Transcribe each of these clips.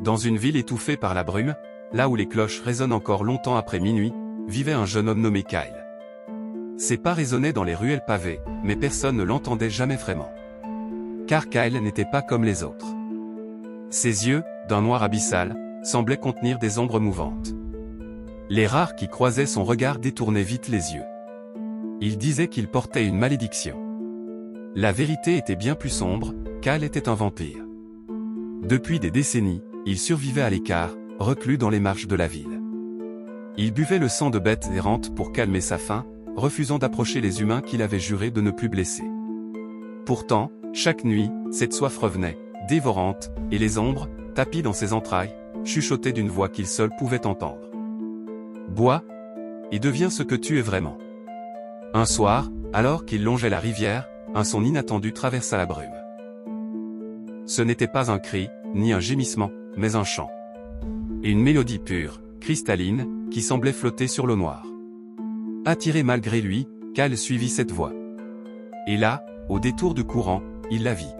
Dans une ville étouffée par la brume, là où les cloches résonnent encore longtemps après minuit, vivait un jeune homme nommé Kyle. Ses pas résonnaient dans les ruelles pavées, mais personne ne l'entendait jamais vraiment. Car Kyle n'était pas comme les autres. Ses yeux, d'un noir abyssal, semblaient contenir des ombres mouvantes. Les rares qui croisaient son regard détournaient vite les yeux. Il disait qu'il portait une malédiction. La vérité était bien plus sombre, Kyle était un vampire. Depuis des décennies, il survivait à l'écart, reclus dans les marches de la ville. Il buvait le sang de bêtes errantes pour calmer sa faim, refusant d'approcher les humains qu'il avait juré de ne plus blesser. Pourtant, chaque nuit, cette soif revenait, dévorante, et les ombres, tapies dans ses entrailles, chuchotaient d'une voix qu'il seul pouvait entendre. Bois, et deviens ce que tu es vraiment. Un soir, alors qu'il longeait la rivière, un son inattendu traversa la brume. Ce n'était pas un cri, ni un gémissement, mais un chant. Et une mélodie pure, cristalline, qui semblait flotter sur l'eau noire. Attiré malgré lui, Kyle suivit cette voix. Et là, au détour du courant, il la vit.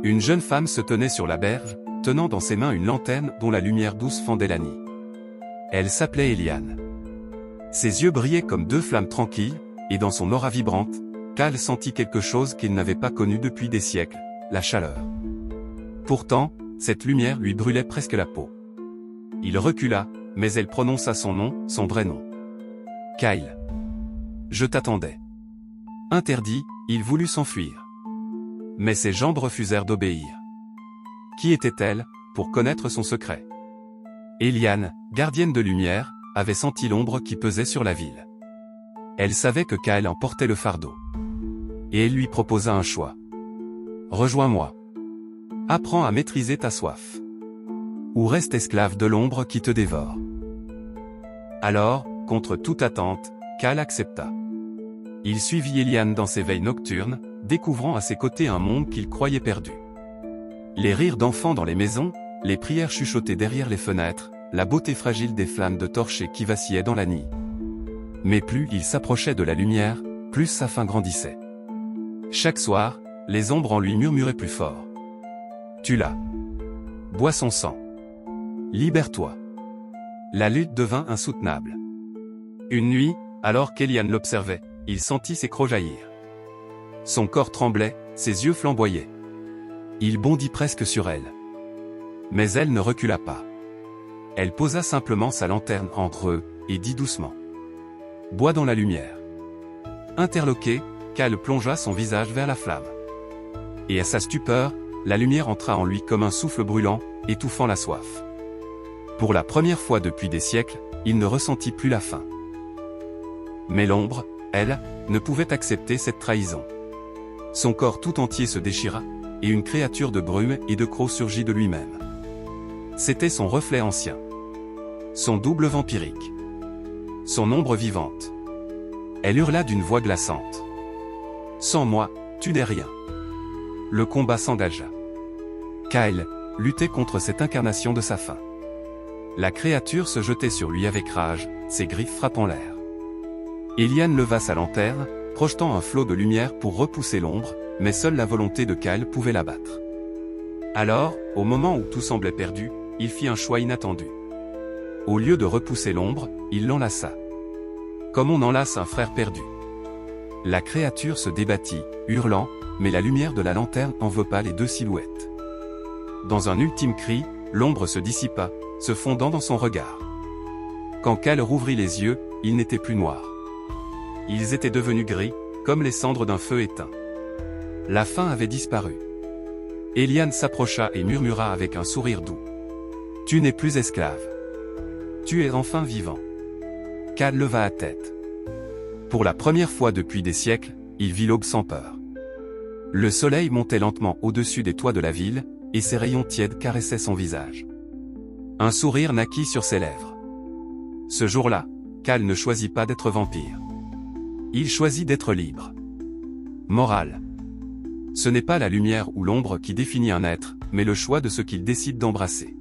Une jeune femme se tenait sur la berge, tenant dans ses mains une lanterne dont la lumière douce fendait la nuit. Elle s'appelait Eliane. Ses yeux brillaient comme deux flammes tranquilles, et dans son aura vibrante, Kyle sentit quelque chose qu'il n'avait pas connu depuis des siècles, la chaleur. Pourtant, cette lumière lui brûlait presque la peau. Il recula, mais elle prononça son nom, son vrai nom. Kyle. Je t'attendais. Interdit, il voulut s'enfuir. Mais ses jambes refusèrent d'obéir. Qui était-elle, pour connaître son secret? Eliane, gardienne de lumière, avait senti l'ombre qui pesait sur la ville. Elle savait que Kyle en portait le fardeau. Et elle lui proposa un choix. Rejoins-moi. Apprends à maîtriser ta soif. Ou reste esclave de l'ombre qui te dévore. Alors, contre toute attente, Kyle accepta. Il suivit Eliane dans ses veilles nocturnes, découvrant à ses côtés un monde qu'il croyait perdu. Les rires d'enfants dans les maisons, les prières chuchotées derrière les fenêtres, la beauté fragile des flammes de torchers qui vacillaient dans la nuit. Mais plus il s'approchait de la lumière, plus sa faim grandissait. Chaque soir, les ombres en lui murmuraient plus fort. Tue-la. Bois son sang. Libère-toi. La lutte devint insoutenable. Une nuit, alors qu'Eliane l'observait, il sentit ses crocs jaillir. Son corps tremblait, ses yeux flamboyaient. Il bondit presque sur elle. Mais elle ne recula pas. Elle posa simplement sa lanterne entre eux, et dit doucement. Bois dans la lumière. Interloqué, Kyle plongea son visage vers la flamme. Et à sa stupeur, la lumière entra en lui comme un souffle brûlant, étouffant la soif. Pour la première fois depuis des siècles, il ne ressentit plus la faim. Mais l'ombre, elle, ne pouvait accepter cette trahison. Son corps tout entier se déchira, et une créature de brume et de crocs surgit de lui-même. C'était son reflet ancien. Son double vampirique. Son ombre vivante. Elle hurla d'une voix glaçante. Sans moi, tu n'es rien. Le combat s'engagea. Kyle luttait contre cette incarnation de sa faim. La créature se jetait sur lui avec rage, ses griffes frappant l'air. Eliane leva sa lanterne, projetant un flot de lumière pour repousser l'ombre, mais seule la volonté de Kyle pouvait l'abattre. Alors, au moment où tout semblait perdu, il fit un choix inattendu. Au lieu de repousser l'ombre, il l'enlaça. Comme on enlace un frère perdu. La créature se débattit, hurlant, mais la lumière de la lanterne enveloppa les deux silhouettes. Dans un ultime cri, l'ombre se dissipa, se fondant dans son regard. Quand Kyle rouvrit les yeux, ils n'étaient plus noirs. Ils étaient devenus gris, comme les cendres d'un feu éteint. La faim avait disparu. Eliane s'approcha et murmura avec un sourire doux. Tu n'es plus esclave. Tu es enfin vivant. Kyle leva la tête. Pour la première fois depuis des siècles, il vit l'aube sans peur. Le soleil montait lentement au-dessus des toits de la ville, et ses rayons tièdes caressaient son visage. Un sourire naquit sur ses lèvres. Ce jour-là, Kyle ne choisit pas d'être vampire. Il choisit d'être libre. Morale. Ce n'est pas la lumière ou l'ombre qui définit un être, mais le choix de ce qu'il décide d'embrasser.